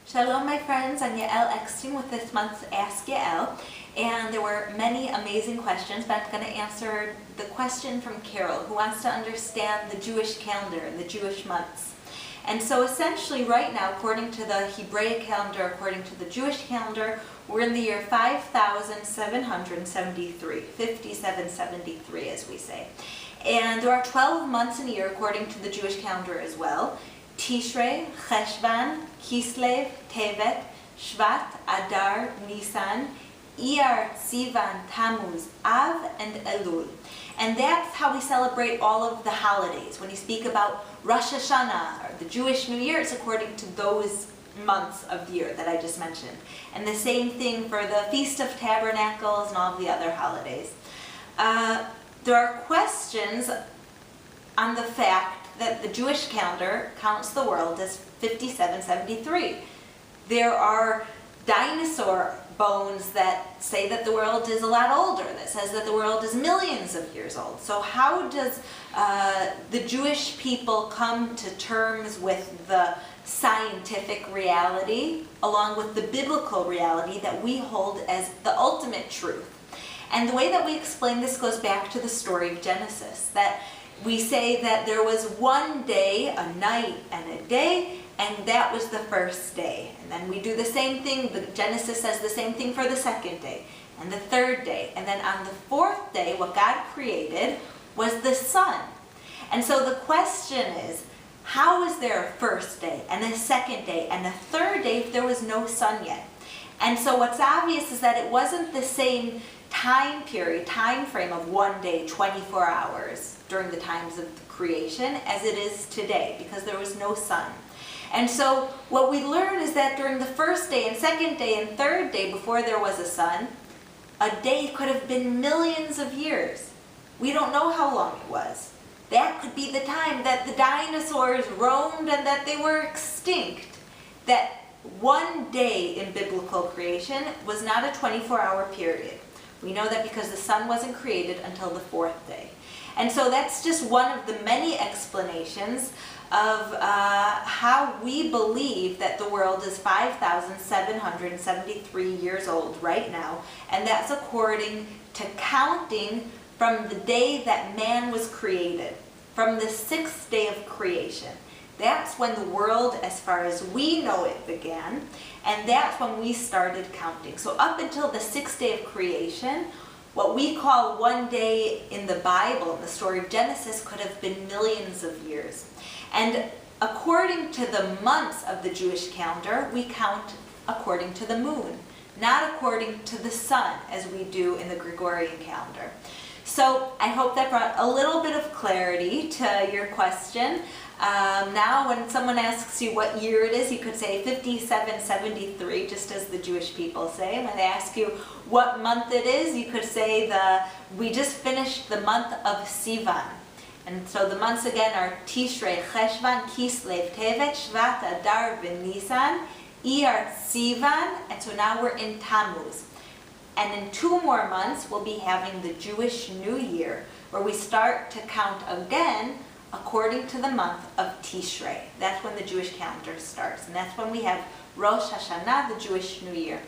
Shalom, my friends. I'm Yael Eckstein with this month's Ask Yael, and there were many amazing questions, but I'm going to answer the question from Carol, who wants to understand the Jewish calendar and the Jewish months. And so essentially right now, according to the Hebraic calendar, according to the Jewish calendar, we're in the year 5773, 5773 as we say. And there are 12 months in a year according to the Jewish calendar as well. Tishrei, Cheshvan, Kislev, Tevet, Shvat, Adar, Nisan, Iyar, Sivan, Tammuz, Av, and Elul. And that's how we celebrate all of the holidays. When you speak about Rosh Hashanah, or the Jewish New Year, it's according to those months of the year that I just mentioned. And the same thing for the Feast of Tabernacles and all of the other holidays. There are questions on the fact that the Jewish calendar counts the world as 5773. There are dinosaur bones that say that the world is a lot older, that says that the world is millions of years old. So how does the Jewish people come to terms with the scientific reality along with the biblical reality that we hold as the ultimate truth? And the way that we explain this goes back to the story of Genesis, that we say that there was one day, a night, and a day, and that was the first day. And then we do the same thing. Genesis says the same thing for the second day, and the third day. And then on the fourth day, what God created was the sun. And so the question is, how is there a first day, and a second day, and a third day if there was no sun yet? And so what's obvious is that it wasn't the same time frame of one day, 24 hours during the times of creation as it is today, because there was no sun. And so what we learn is that during the first day and second day and third day before there was a sun, a day could have been millions of years. We don't know how long it was. That could be the time that the dinosaurs roamed and that they were extinct. That one day in biblical creation was not a 24-hour period. We know that because the sun wasn't created until the fourth day. And so that's just one of the many explanations of how we believe that the world is 5,773 years old right now. And that's according to counting from the day that man was created, from the sixth day of creation. That's when the world, as far as we know it, began, and that's when we started counting. So up until the sixth day of creation, what we call one day in the Bible, in the story of Genesis, could have been millions of years. And according to the months of the Jewish calendar, we count according to the moon, not according to the sun, as we do in the Gregorian calendar. So I hope that brought a little bit of clarity to your question. Now when someone asks you what year it is, you could say 5773, just as the Jewish people say. When they ask you what month it is, you could say we just finished the month of Sivan. And so the months again are Tishrei, Cheshvan, Kislev, Tevet, Shvat, Adar, Nisan, Iyar, Sivan, and so now we're in Tammuz. And in 2 more months, we'll be having the Jewish New Year, where we start to count again according to the month of Tishrei. That's when the Jewish calendar starts. And that's when we have Rosh Hashanah, the Jewish New Year.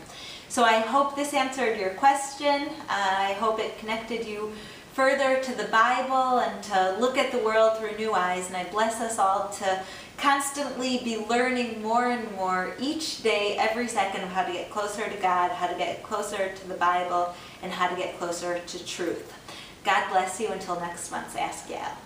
So I hope this answered your question. I hope it connected you further to the Bible and to look at the world through new eyes. And I bless us all to constantly be learning more and more each day, every second, of how to get closer to God, how to get closer to the Bible, and how to get closer to truth. God bless you until next month's Ask Yael.